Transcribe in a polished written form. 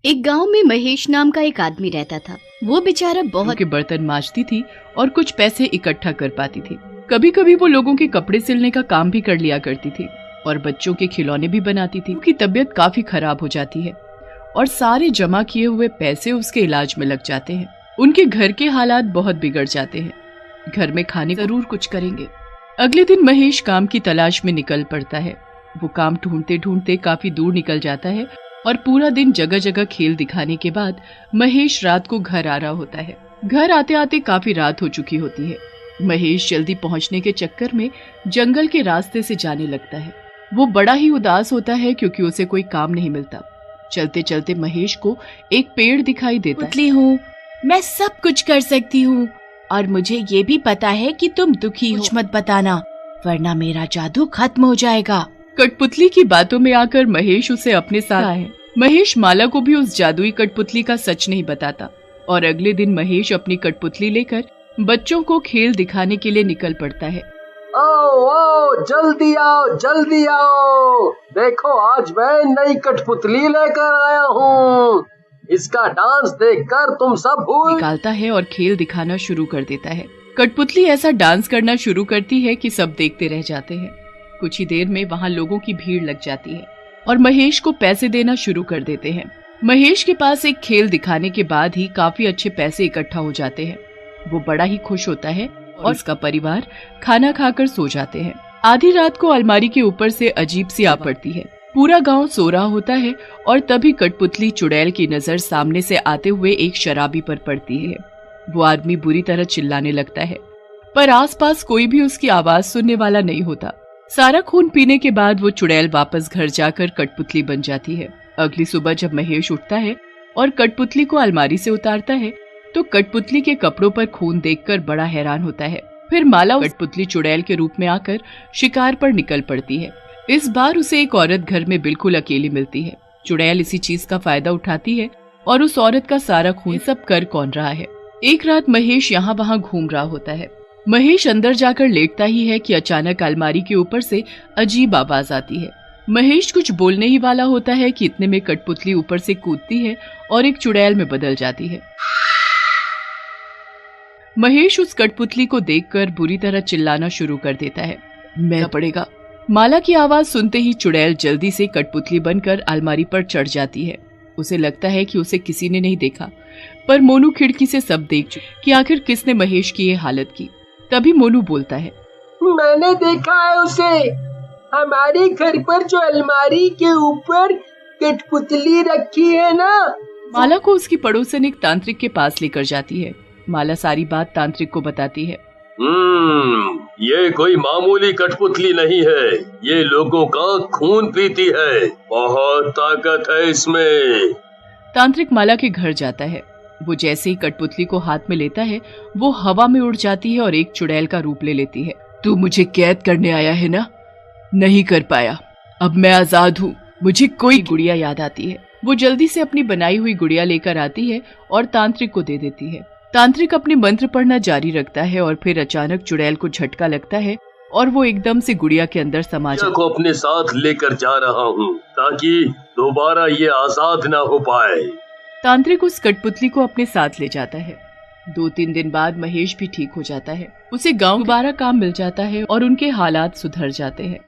एक गांव में महेश नाम का एक आदमी रहता था। वो बेचारा बहुत के बर्तन मांजती थी और कुछ पैसे इकट्ठा कर पाती थी। कभी कभी वो लोगों के कपड़े सिलने का काम भी कर लिया करती थी और बच्चों के खिलौने भी बनाती थी। उनकी तबीयत काफी खराब हो जाती है और सारे जमा किए हुए पैसे उसके इलाज में लग जाते हैं। उनके घर के हालात बहुत बिगड़ जाते हैं। घर में खाने जरूर कुछ करेंगे। अगले दिन महेश काम की तलाश में निकल पड़ता है। वो काम ढूंढते ढूंढते काफी दूर निकल जाता है और पूरा दिन जगह जगह खेल दिखाने के बाद महेश रात को घर आ रहा होता है। घर आते आते काफी रात हो चुकी होती है। महेश जल्दी पहुंचने के चक्कर में जंगल के रास्ते से जाने लगता है। वो बड़ा ही उदास होता है क्योंकि उसे कोई काम नहीं मिलता। चलते चलते महेश को एक पेड़ दिखाई देता है। पुतली हूँ, मैं सब कुछ कर सकती हूँ और मुझे ये भी पता है कि तुम दुखी हो। कुछ मत बताना वरना मेरा जादू खत्म हो जाएगा। कठपुतली की बातों में आकर महेश उसे अपने साथ है। महेश माला को भी उस जादुई कठपुतली का सच नहीं बताता और अगले दिन महेश अपनी कठपुतली लेकर बच्चों को खेल दिखाने के लिए निकल पड़ता है। ओ जल्दी आओ, देखो आज मैं नई कठपुतली लेकर आया हूँ। इसका डांस देखकर तुम सब भूल निकालता है और खेल दिखाना शुरू कर देता है। कठपुतली ऐसा डांस करना शुरू करती है कि सब देखते रह जाते हैं। कुछ ही देर में वहाँ लोगों की भीड़ लग जाती है और महेश को पैसे देना शुरू कर देते हैं। महेश के पास एक खेल दिखाने के बाद ही काफी अच्छे पैसे इकट्ठा हो जाते हैं। वो बड़ा ही खुश होता है और उसका परिवार खाना खाकर सो जाते हैं। आधी रात को अलमारी के ऊपर से अजीब सी आ पड़ती है। पूरा गांव सो रहा होता है और तभी कठपुतली चुड़ैल की नजर सामने से आते हुए एक शराबी पर पड़ती है। वो आदमी बुरी तरह चिल्लाने लगता है पर आसपास कोई भी उसकी आवाज सुनने वाला नहीं होता। सारा खून पीने के बाद वो चुड़ैल वापस घर जाकर कठपुतली बन जाती है। अगली सुबह जब महेश उठता है और कठपुतली को अलमारी से उतारता है तो कठपुतली के कपड़ों पर खून देखकर बड़ा हैरान होता है। फिर माला कठपुतली चुड़ैल के रूप में आकर शिकार पर निकल पड़ती है। इस बार उसे एक औरत घर में बिल्कुल अकेली मिलती है। चुड़ैल इसी चीज का फायदा उठाती है और उस औरत का सारा खून सब कर कौन रहा है। एक रात महेश यहाँ वहाँ घूम रहा होता है। महेश अंदर जाकर लेटता ही है कि अचानक अलमारी के ऊपर से अजीब आवाज आती है। महेश कुछ बोलने ही वाला होता है कि इतने में कठपुतली ऊपर से कूदती है और एक चुड़ैल में बदल जाती है। महेश उस कठपुतली को देखकर बुरी तरह चिल्लाना शुरू कर देता है। मैं पड़ेगा। माला की आवाज सुनते ही चुड़ैल जल्दी से कठपुतली बनकर अलमारी पर चढ़ जाती है। उसे लगता है कि उसे किसी ने नहीं देखा पर मोनू खिड़की से सब देख चुकी कि आखिर किसने महेश की ये हालत की। तभी मोनू बोलता है, मैंने देखा है उसे। हमारे घर पर जो अलमारी के ऊपर कठपुतली रखी है ना। माला को उसकी पड़ोसन एक तांत्रिक के पास लेकर जाती है। माला सारी बात तांत्रिक को बताती है। ये कोई मामूली कठपुतली नहीं है, ये लोगों का खून पीती है। बहुत ताकत है इसमें। तांत्रिक माला के घर जाता है। वो जैसे ही कठपुतली को हाथ में लेता है वो हवा में उड़ जाती है और एक चुड़ैल का रूप ले लेती है। तू मुझे कैद करने आया है ना? नहीं कर पाया, अब मैं आजाद हूँ। मुझे कोई गुड़िया याद आती है। वो जल्दी से अपनी बनाई हुई गुड़िया लेकर आती है और तांत्रिक को दे देती है। तांत्रिक अपने मंत्र पढ़ना जारी रखता है और फिर अचानक चुड़ैल को झटका लगता है और वो एकदम से गुड़िया के अंदर समा जाता है। को अपने साथ लेकर जा रहा हूँ ताकि दोबारा ये आजाद ना हो पाए। तांत्रिक उस कठपुतली को अपने साथ ले जाता है। 2-3 दिन बाद महेश भी ठीक हो जाता है। उसे गांव दोबारा काम मिल जाता है और उनके हालात सुधर जाते हैं।